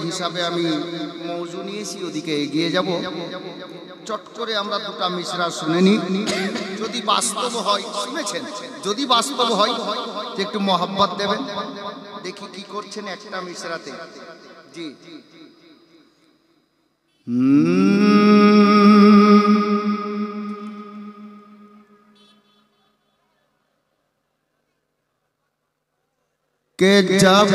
হিসাবে আমি মৌজু নিয়েছি, ওদিকে এগিয়ে যাব। চট করে আমরা দুটা মিশরা শুনে নিই, যদি বাস্তব হয়, শুনেছেন, যদি বাস্তব হয় তো একটু মহব্বত দেবেন। দেখি কি করছেন একটা মিশরাতে। জি कि जब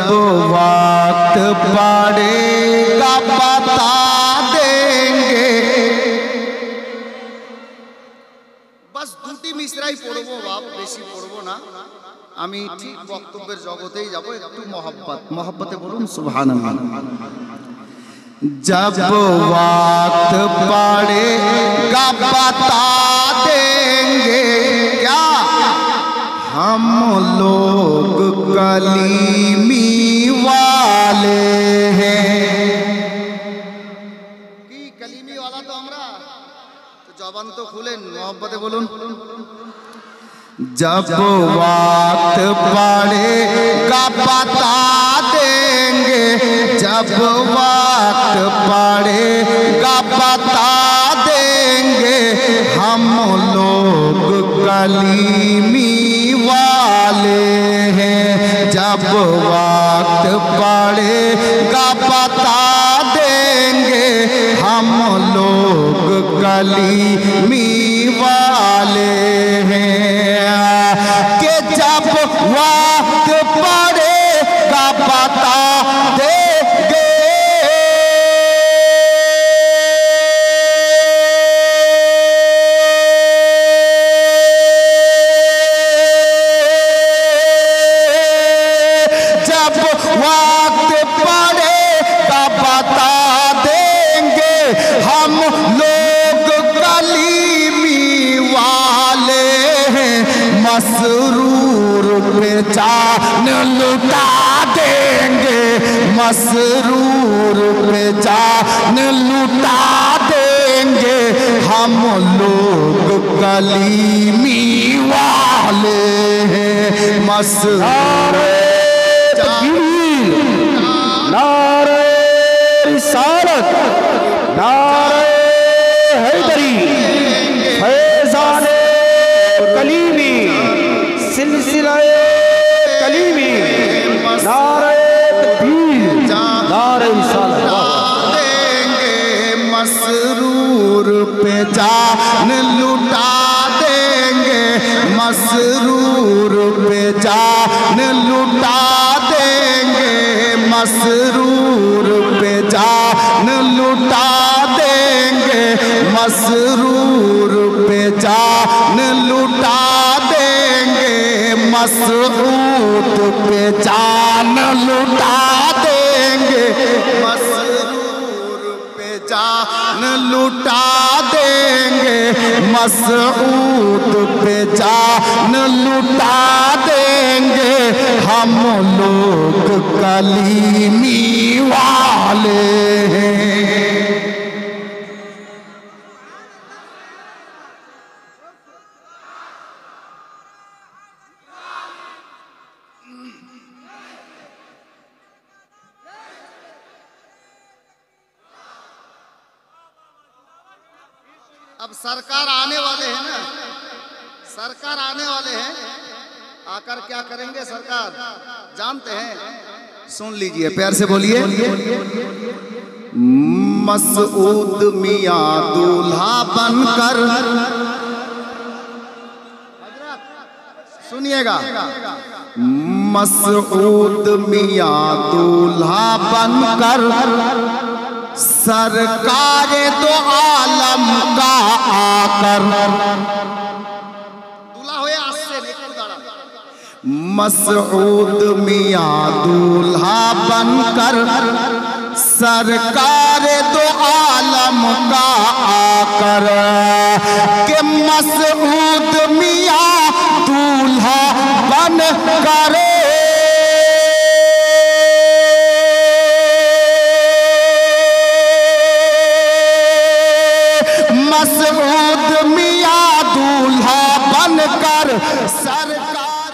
वक्त पड़ेगा बता देंगे। बस দুটি মিশরাই পড়বো বাপ, বেশি পড়বো না। আমি ঠিক বক্তব্যের জগতেই যাব। একটু মহব্বতে বলুন সুবহানাল্লাহ। जब वक्त पड़ेगा बता देंगे क्या हम लोग कलीमी वाले हैं। की कलीमी वाला तो हमरा तो जबान तो खुलेन, मोहब्बते बोलून। जब वक्त पड़ेगा बता देंगे, जब वक्त पड़ेगा बता देंगे हम लोग कलीमी वाले हैं। जब वक्त पड़ेगा बता देंगे हम लोग कलीमी वाले हैं। कि जब वक्त पड़ेगा बता देंगे, जब वक्त पड़ेगा बता देंगे हम लोग कलीमी वाले हैं। मसरूर पे जान लुटा देंगे, मसरूर पे जान लुटा देंगे हम लोग कलीमी वाले हैं। मसरूर नारे रिसालत, नारे हैदरी, फैज़ाने कलीमी, सिलसिलाए कलीमी, नारे तकबीर, नारे रिसालत देंगे। मसरूर पे जान लुटा देंगे, मसरूर पे जान लुटा देंगे, मसरूर पे जान लुटा देंगे, मसरूर पे जान लुटा देंगे, मसऊद पे जान लुटा देंगे, मसरूर पे जान लुटा देंगे, मसऊद पे जान लुटा देंगे हम लोग कलीमी वाले हैं। अब सरकार आने वाले हैं ना, सरकार आने वाले हैं, आकर क्या करेंगे सरकार जानते हैं? सुन लीजिए, प्यार से बोलिए। मसऊद मियां दूल्हा बनकर, सुनिएगा, मसऊद मियां दूल्हा बनकर सरकार दो आलम का आकर, दूल्हा होया आसे लेकर दाड़ा। मसऊद मियां दूल्हा बनकर सरकार दो आलम का आकर, के मसऊद मियां दूल्हा बनकर मसऊद मियां दूल्हा बनकर सरकार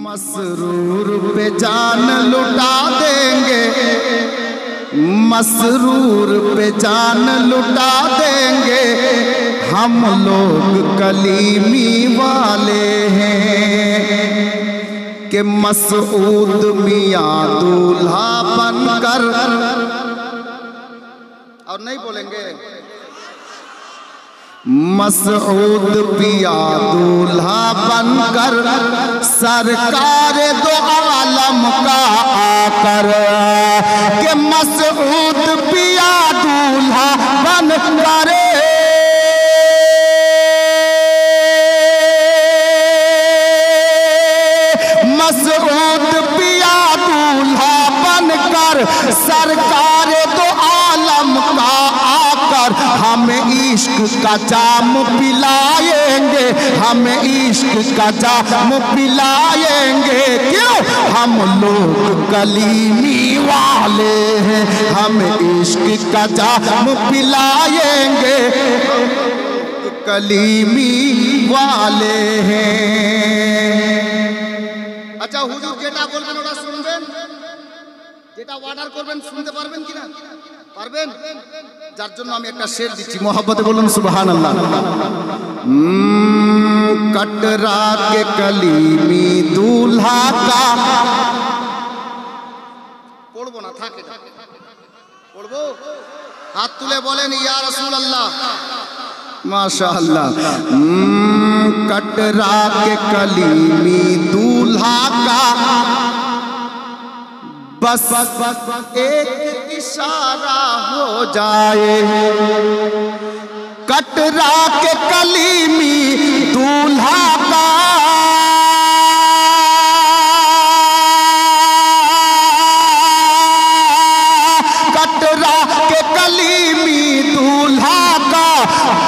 मसरूर पे जान लुटा देंगे, मसरूर पे जान लुटा देंगे, हम लोग कलीमी वाले हैं। कि मसऊद मियाँ दूल्हा बनकर, और नहीं बोलेंगे, मसऊद पिया दूल्हा बनकर सरकार दो आलम का आकर। के मसऊद पिया दूल्हा बनकर, मसऊद पिया दूल्हा बनकर सरकार दो आलम का आकर हमें इश्क का जाम पिलाएंगे, हमें इश्क का जाम पिलाएंगे। क्यों? हम लोग कलीमी वाले हैं, हम इश्क का जाम पिलाएंगे, कलीमी वाले हैं। আচ্ছা হুজুর যেটা বলবেন ওটা শুনবেন, যেটা অর্ডার করবেন শুনতে পারবেন কিনা? পারবেন? যার জন্য আমি একটা শের দিচ্ছি, মোহাব্বতে বলুন সুবহানাল্লাহ। कटरा के कलीमी दूल्हा का, পড়বো না, থাকে পড়বো। হাত তুলে বলেন ইয়া রাসূলুল্লাহ। माशाअल्लाह। कटरा के कलीमी दूल्हा का बस एक इशारा हो जाए, कटरा के कलीमी दूल्हा का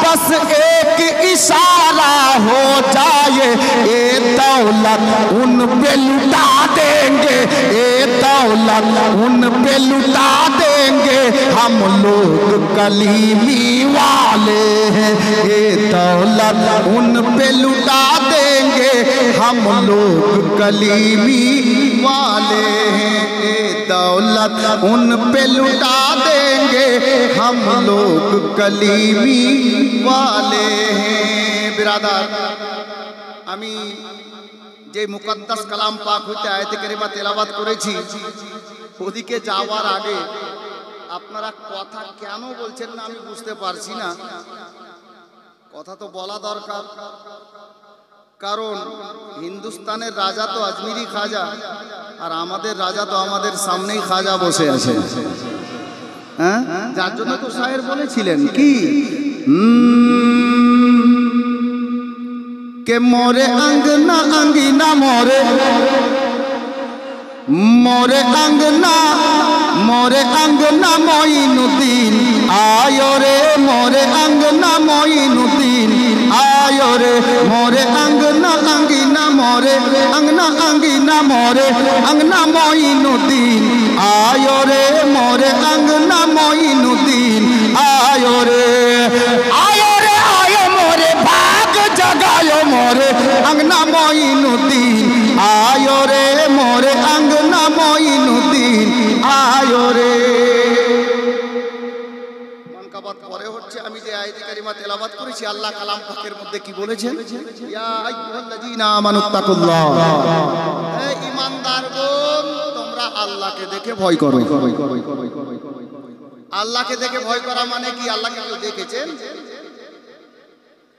बस एक इशारा हो जाए, ये दौलत उन पे लुटा देंगे, ये दौलत उन पे लुटा देंगे, हम लोग कलीमी वाले हैं। ये दौलत उन पे लुटा देंगे, हम लोग कलीमी वाले हैं। ये दौलत उन पे लुटा देंगे, हम लोग कलीमी वाले हैं। बिरादर, আমি যে মুকদ্দাস কালাম পাক হইতে আয়াতে কারিমা তেলাওয়াত করেছি, ওদিকে যাওয়ার আগে আপনারা কথা কেন বলছেন না আমি বুঝতে পারছি না। কথা তো বলা দরকার, কারণ হিন্দুস্তানের রাজা তো আজমিরি খাজা, আর আমাদের রাজা তো আমাদের সামনেই খাজা বসে আছে। হ্যাঁ, যার জন্য তো শায়ের বলেছিলেন কি, के मोरे अंगना अंगीना मोरे, मोरे अंगना मोइनुद्दीन आयो रे, मोरे अंगना मोइनुद्दीन आयो रे, मोरे अंगना अंगीना मोरे, अंगना अंगीना मोरे, अंगना मोइनुद्दीन आयो रे, मोरे अंगना मोइनुद्दीन आयो रे, आयो रे आयो मोरे भाग जगायो मोरे अंगना मोइनुद्दीन आयो रे, मोरे अंगना मोइनुद्दीन आयो रे। মনকাবাত পরে হচ্ছে, আমি যে আয়াতে কারিমা তেলাওয়াত করেছি আল্লাহ কালাম পাকের মধ্যে কি বলেছেন, ইয়া আইয়ুহাল্লাযীনা আমানুত্তাকুল্লাহ, হে ঈমানদারগণ তোমরা আল্লাহকে দেখে ভয় করো। আল্লাহকে দেখে ভয় করা মানে কি? আল্লাহকে কেউ দেখেছেন?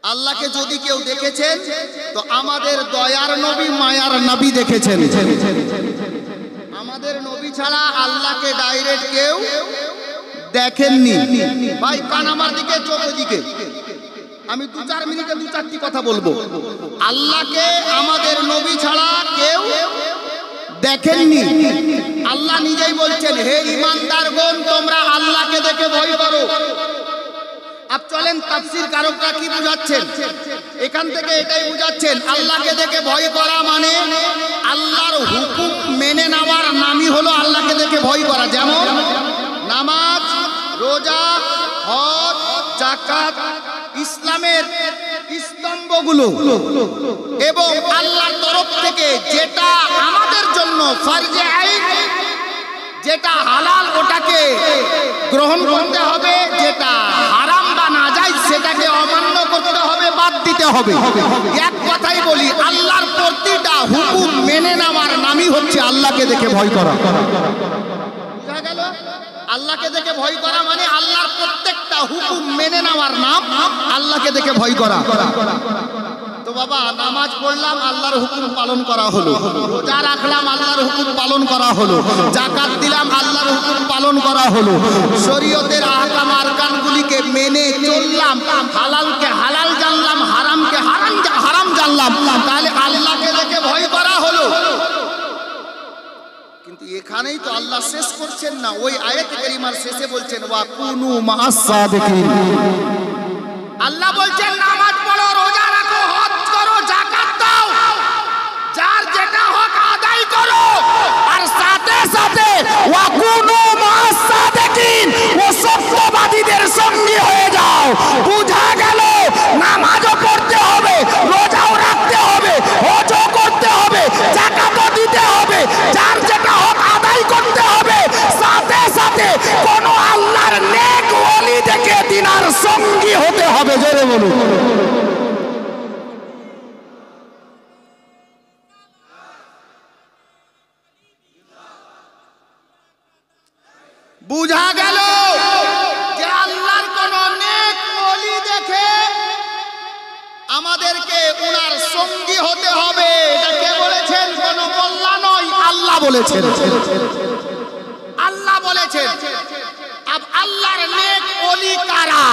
আল্লাহকে যদি কেউ দেখেছেন তো আমাদের দয়ার নবী মায়ার নবী দেখেছেন। আমাদের নবী ছাড়া আল্লাহকে ডাইরেক্ট কেউ দেখেননি। ভাই কান আমার দিকে, চোখ দিকে, আমি 2-4 মিনিটে 2-4টি কথা বলবো। আল্লাহকে আমাদের নবী ছাড়া কেউ দেখেননি। আল্লাহ নিজেই বলছেন, হে ঈমানদারগণ তোমরা আল্লাহকে দেখে ভয় করো। আপ চলেন তাফসীর কারকরা কি বুঝাচ্ছেন, এখান থেকে এটাই বুঝাচ্ছেন আল্লাহকে দেখে ভয় করা মানে আল্লাহর হুকুম মেনে নেওয়ার নামই হলো আল্লাহকে দেখে ভয় করা। যেমন নামাজ, রোজা, হজ, যাকাত, ইসলামের স্তম্ভগুলো, এবং আল্লাহর তরফ থেকে যেটা আমাদের জন্য ফরজে আইন, যেটা হালাল ওটাকে গ্রহণ করতে হবে, যেটা হারাম বা নাজায়েজ সেটাকে অমান্য করতে হবে, বাদ দিতে হবে। এক কথাই বলি, আল্লাহর প্রতিটা হুকুম মেনে নেওয়ার নামই হচ্ছে আল্লাহকে দেখে ভয় করা। বুঝা গেল? আল্লাহকে দেখে ভয় করা মানে আল্লাহর প্রত্যেকটা হুকুম মেনে নেওয়ার নাম আল্লাহকে দেখে ভয় করা। তো বাবা, নামাজ পড়লাম, আল্লাহর হুকুম পালন করা হলো। রোজা রাখলাম, আল্লাহর হুকুম পালন করা হলো। যাকাত দিলাম, আল্লাহর হুকুম পালন করা হলো। শরীয়তের আহকাম আরকানগুলিকে মেনে চললাম, হালালকে হালাল জানলাম, হারামকে হারাম জানলাম, তাহলে আল্লাহকে দেখে ভয় করা হলো। কিন্তু এখানেই তো আল্লাহ শেষ করছেন না, ওই আয়াত কারিমার শেষে বলছেন ওয়া কুনু মাআস সাদিকিন। আল্লাহ বলছেন নামাজ পড়ো, রোজা রাখো, হজ করো, যাকাত দাও, যার যেটা হক আদায় করো, আর সাথে সাথে ওয়া কুনু মাআস সাদিকিন, ও সত্যবাদীদের সঙ্গী হয়ে যাও। বুঝা গেল? নামাজও পড়তে হবে, রোজাও রাখতে হবে, হজও করতে হবে, যাকাতও দিতে হবে, যার যেটা হক আদায় করতে হবে, সাথে সাথে কোন আল্লাহর নেক ওলি দেখে দিনার সঙ্গী হতে হবে। জোরে বলুন। বুঝা গেল যে আল্লাহর কোন নেক ওলি দেখে আমাদেরকে উনার সঙ্গী হতে হবে। এটা কে বলেছেন? কোন মোল্লা নয়, আল্লাহ বলেছেন। আল্লাহ বলেছেন। अब আল্লাহর নেক ওলি কারা,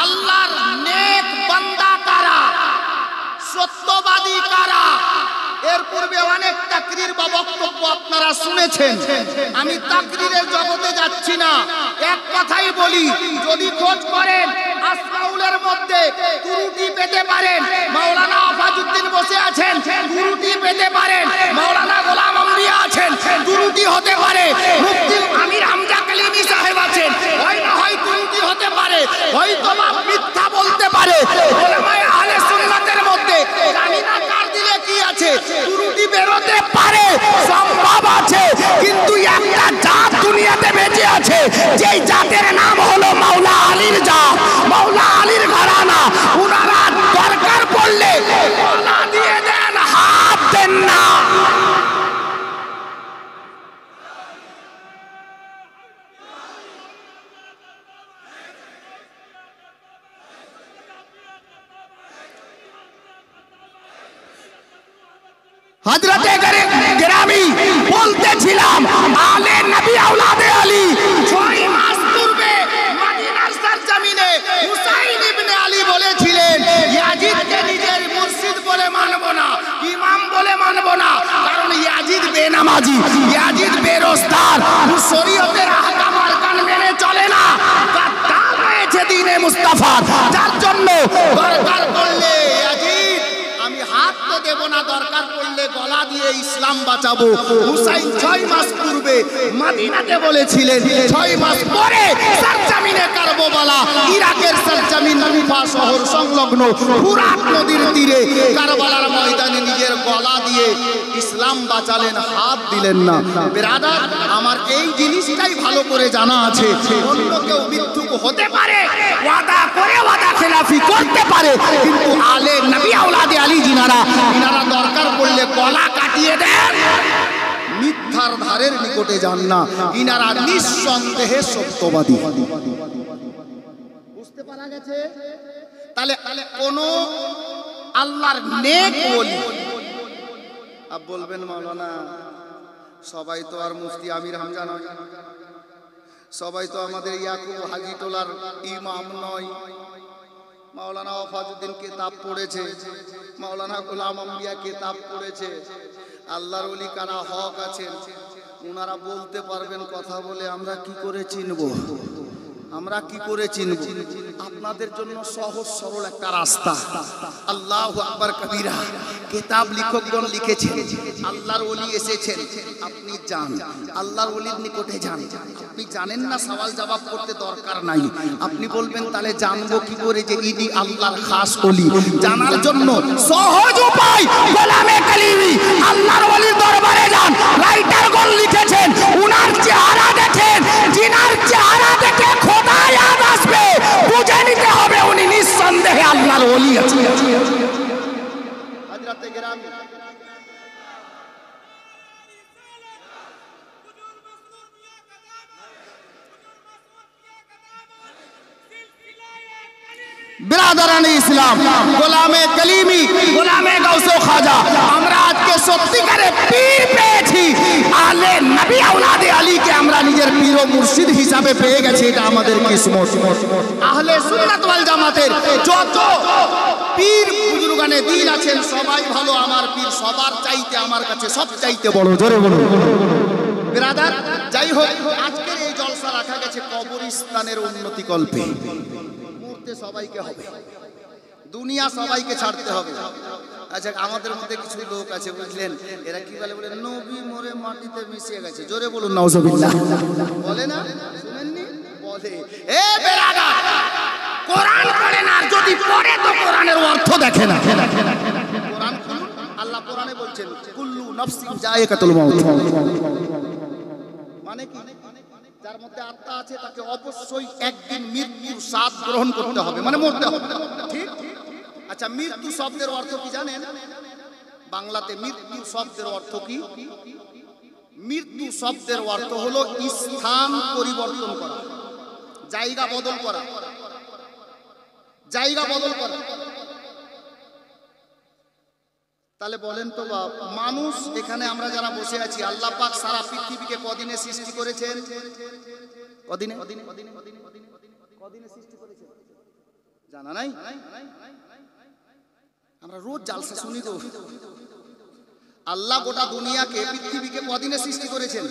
আল্লাহর নেক বান্দা কারা, সত্যবাদী কারা, এর পূর্বে অনেক তাকরীর বা বক্তব্য আপনারা শুনেছেন। আমি তাকরীরের জগতে যাচ্ছি না, এক কথাই বলি, যদি খোঁজ করেন আসমাউলের মধ্যে ত্রুটি পেতে পারেন। মাওলানা আফাজউদ্দিন বসে আছেন, ত্রুটি পেতে পারেন। মাওলানা গোলাম আম্বিয়া আছেন, ত্রুটি হতে পারে। মুফতি আমির হামজা কালিমি সাহেব আছেন, হয় না হয় ত্রুটি হতে পারে, হয়তো বা মিথ্যা বলতে পারে। উলামায়ে আহলে সুন্নাতের মধ্যে জানি না কার দিলে কি আছে, ত্রুটি বেরোতে পারে, সম্ভব আছে। কিন্তু একটা জাত দুনিয়াতে বেঁচে আছে, যেই জাতের নাম হলো মাওলা আলীর জাত, মাওলা আলীর ঘরানা। উনারা দরকার পড়লে গলা দিয়ে দেন, হাত দেন না। হযরতে গেরামি বলতেছিলাম, আলে নবী আওলাদে আলী 6 মাস পূর্বে মদিনার সরজমিনে হুসাইন ইবনে আলী বলেছিলেন, ইয়াজিদকে নিজের মুর্শিদ বলে মানব না, ইমাম বলে মানব না, কারণ ইয়াজিদ বেনামাজি, ইয়াজিদ বেরোজগার, শরীয়তের আহকাম আরকান মেনে চলে না, গাদ্দার হয়েছে দ্বীনে মুস্তাফার। যার জন্য দরকার পড়লে ইয়াজিদ আমি হাত তো দেব না, দরকার পড়লে গলা দিয়ে ইসলাম বাঁচাবো। হুসাইন 6 মাস পূর্বে মদিনাতে বলেছিলেন, 6 মাস পরে সরজমিনে কারবালা, ইরাকের সরজমিন কুফা শহর সংলগ্ন ফুরাত নদীর তীরে কারবালার ময়দানে নিজের গলা দিয়ে ইসলাম বাঁচালেন, হাত দিলেন না। ব্রাদার, আমার এই জিনিসটাই ভালো করে জানা আছে, অন্য কেউ মিথ্যুক হতে পারে, ওয়াদা করে ওয়াদা খেলাফি করতে পারে, কিন্তু আলে নবী আওলাদে আলী জিনারা দরকার পড়লে গলা কাটিয়ে দেন, মিথ্যার ধারের নিকটে যান না। ইনারা নিঃসন্দেহে সত্যবাদী। বুঝতে পারা গেছে? তাহলে কোন আল্লাহর নেক ওলি, আপ বলবেন মাওলানা সবাই তো আর মুফতি আমির হামজা নয়, সবাই তো আমাদের ইয়াকুব হাজী টোলার ইমাম নয়। মাওলানা আফাজউদ্দিন কিতাব পড়েছে, মাওলানা গোলাম আম্বিয়া কিতাব পড়েছে। আল্লাহর ওলি কারা হক আছেন ওনারা বলতে পারবেন, কথা বলে আমরা কি করে চিনব, আমরা কি করে চিনব? আপনাদের জন্য সহজ সরল একটা রাস্তা। আল্লাহু আকবার কবীরা, কিতাব লেখকগণ লিখেছেন, আল্লাহর ওলি এসেছেন, আপনি যান আল্লাহর ওলির নিকটে যান। আপনি জানেন না, সওয়াল জবাব করতে দরকার নাই। আপনি বলবেন তাহলে জানবো কি করে যে ইনি আল্লাহর খাস ওলি? জানার জন্য সহজ উপায়, গোলামে কালিমি আল্লাহর ওলির দরবারে যান। রাইটারগণ লিখেছেন, উনার চেহারা দেখেন, জিনার চেহারা বিরাদারানে ইসলাম, গোলামে কলিমি, গোলামে গাউসে খাজা, আমরা আজকে সত্যিকারে পীর পেয়েছি। আলে নবী আওলাদে আলীকে আমরা নিজের পীর ও মুর্শিদ হিসাবে পেয়ে গেছি, এটা আমাদের কিসমত। আহলে সুন্নাত ওয়াল জামাতের যত পীর বুজুর্গানে দিন আছেন সবাই ভালো, আমার পীর সবার চাইতে আমার কাছে সব চাইতে বড়। জোরে বলুন বিরাদার। যাই হোক, আজকের এই জলসা রাখা গেছে কবরস্থানের উন্নতি কল্পে। মরতে সবাইকে হবে, দুনিয়া সবাইকে ছাড়তে হবে। আচ্ছা, আমাদের মধ্যে কিছু লোক আছে বুঝলেন, এরা কি বলে, নবী মরে মাটিতে মিশিয়ে গেছে। জোরে বলুন নাউজুবিল্লাহ। বলে না, শুনেননি? বলে এ বেরাদার, কোরআন পড়ে না, যদি পড়ে তো কোরআনের অর্থ দেখে না। কোরআন খুলুন, আল্লাহ কোরআনে বলছেন কুল্লু নাফসিন যায়কাতুল মাউত। মানে কি? যার মধ্যে আত্মা আছে তাকে অবশ্যই একদিন মৃত্যুর স্বাদ গ্রহণ করতে হবে, মানে মরতে হবে। ঠিক? আচ্ছা, মৃত্যু শব্দের অর্থ কি জানেন? বাংলাতে মৃত্যু শব্দের অর্থ কি? মৃত্যু শব্দের অর্থ হলো স্থান পরিবর্তন করা, জায়গা বদল করা, জায়গা বদল করা। তাহলে বলেন তো বাপ, মানুষ এখানে আমরা যারা বসে আছি, আল্লাহ পাক সারা পৃথিবীকে কদিনে সৃষ্টি করেছেন? কদিনে? কদিনে সৃষ্টি করেছেন জানা নাই? আমরা রোজ জালসা শুনি তো। আল্লাহ গোটা দুনিয়াকে, পৃথিবীকে কদিনে সৃষ্টি করেছেন?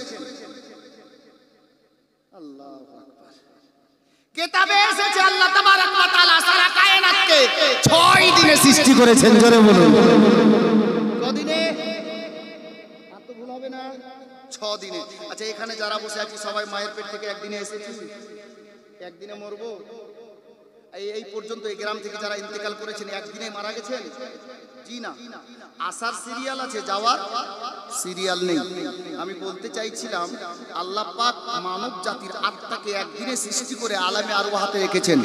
আল্লাহু আকবার। কিতাবে এসেছে আল্লাহ তাবারাক ওয়া তাআলা সারা কায়নাতকে 6 দিনে সৃষ্টি করেছেন। জোরে বলুন কদিনে? আর তো ভুল হবে না, 6 দিনে। আচ্ছা, এখানে যারা বসে আছি সবাই মায়ের পেট থেকে একদিনে এসেছি, একদিনে মরবো? এই পর্যন্ত এই গ্রাম থেকে যারা ইন্তেকাল করেছেন একদিনে মারা গেছেন? জি না। আসার সিরিয়াল আছে, যাওয়ার সিরিয়াল নেই। আমি বলতে চাইছিলাম আল্লাহ পাক মানব জাতির আত্মাকে একদিনে সৃষ্টি করে আলামে আরওয়াহাতে রেখেছেন।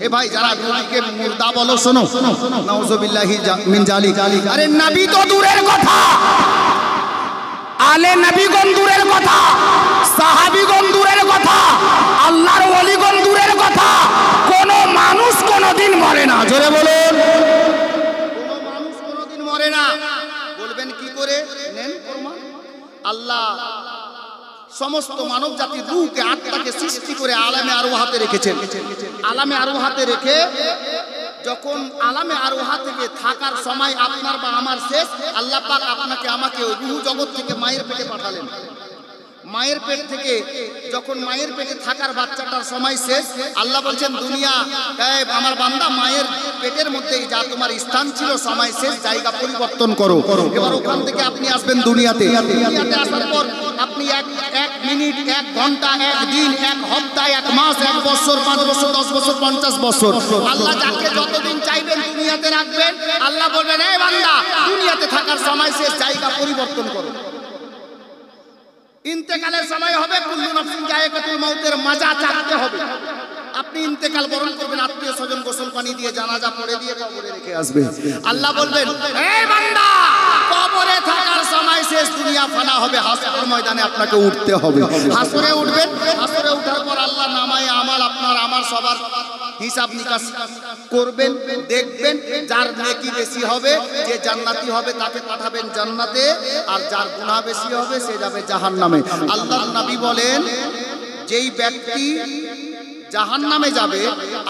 এ ভাই, যারা নবীকে মুর্দা বলো, শোনো, নাউজুবিল্লাহি মিন জালিক। আরে নবী তো দূরের কথা, আলে নবীগণ দূরের কথা, সাহাবীগণ দূরের কথা, আল্লাহর ওলিগণ দূরের কথা, কোন মানুষ কোনদিন মরে না। জোরে বলুন, কোন মানুষ কোনদিন মরে না। বলবেন কি করে? নেন প্রমাণ। আল্লাহ সমস্ত মানব জাতির রূহকে, আত্মাকে সৃষ্টি করে আলামে আরওয়াহাতে রেখেছেন। আলামে আরওয়াহাতে রেখে যখন আলামে আরওয়াহা থেকে থাকার সময় আপনার বা আমার শেষ, আল্লাহ পাক আপনাকে আমাকে ওই রূহ জগৎ থেকে মায়ের পেটে পাঠালেন। মায়ের পেট থেকে যখন মায়ের পেটে থাকার বাচ্চাটার সময় শেষ, আল্লাহ বলছেন দুনিয়া, আমার বান্দা মায়ের পেটের মধ্যে যা তোমার স্থান ছিল সময় শেষ, জায়গা পরিবর্তন করো। এবার ওখান থেকে আপনি আসবেন দুনিয়াতে। দুনিয়াতে আসার পর আপনি এক মিনিট, 1 ঘন্টা, 1 দিন, 1 সপ্তাহ, 1 মাস, 1 বছর, 5 বছর, 10 বছর, 50 বছর, আল্লাহ যাকে যতদিন চাইবেন দুনিয়াতে রাখবেন। আল্লাহ বলবেন, এই বান্দা দুনিয়াতে থাকার সময় শেষ, জায়গা পরিবর্তন করো। ইন্তেকালের সময় হবে কুল্লু নাফসিন যায়কাতুল মাউতের মাজা চাকতে হবে। আপনি ইন্তেকাল বরণ করবেন, আত্মীয় স্বজন গোসল পানি দিয়ে জানাজা পড়ে দিয়ে কবরে রেখে আসবে। আল্লাহ বলবেন, এই বান্দা কবরে থাকার সময় শেষ, দুনিয়া ফানা হবে, হাসরের ময়দানে আপনাকে উঠতে হবে। হাসরে উঠবেন, হাসরে ওঠার পর আল্লাহ নামায়ে আমাল আপনার আমার সবার হিসাব নিকাশ করবেন, দেখবেন যার নেকি বেশি হবে, যে জান্নাতি হবে তাকে পাঠাবেন জান্নাতে, আর যার গুনাহ বেশি হবে সে যাবে জাহান্নামে। আল্লাহর নবী বলেন, যেই ব্যক্তি জাহান্নামে যাবে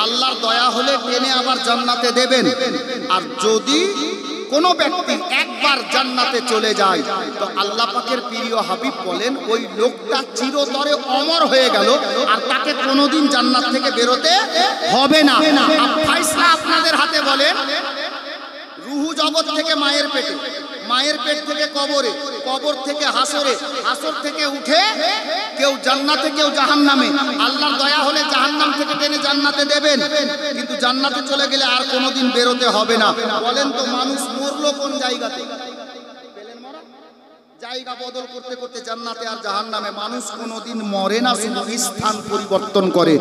আল্লাহর দয়া হলে টেনে আবার জান্নাতে দেবেন, আর যদি কোন ব্যক্তি একবার জান্নাতে চলে যায় তো আল্লাহ পাকের প্রিয় হাবিব বলেন ওই লোকটা চিরতরে অমর হয়ে গেল, আর তাকে কোনোদিন জান্নাত থেকে বেরোতে হবে না। ফায়সালা আপনাদের হাতে। বলেন, রূহ জগৎ থেকে মায়ের পেটে, মায়ের পেট থেকে কবরে, কবর থেকে হাসরে, হাসর থেকে উঠে কেউ জান্নাতে কেউ জাহান্নামে। আল্লাহর দয়া হলে জাহান্নাম থেকে টেনে জান্নাতে দেবেন, কিন্তু জান্নাতে চলে গেলে আর কোনোদিন বেরোতে হবে না। বলেন তো মানুষ মরলো কোন জায়গাতে? জায়গা বদল করতে করতে জান্নাতে আর জাহান্নামে। মানুষ কোনোদিন মরে না, শুধু স্থান পরিবর্তন করে।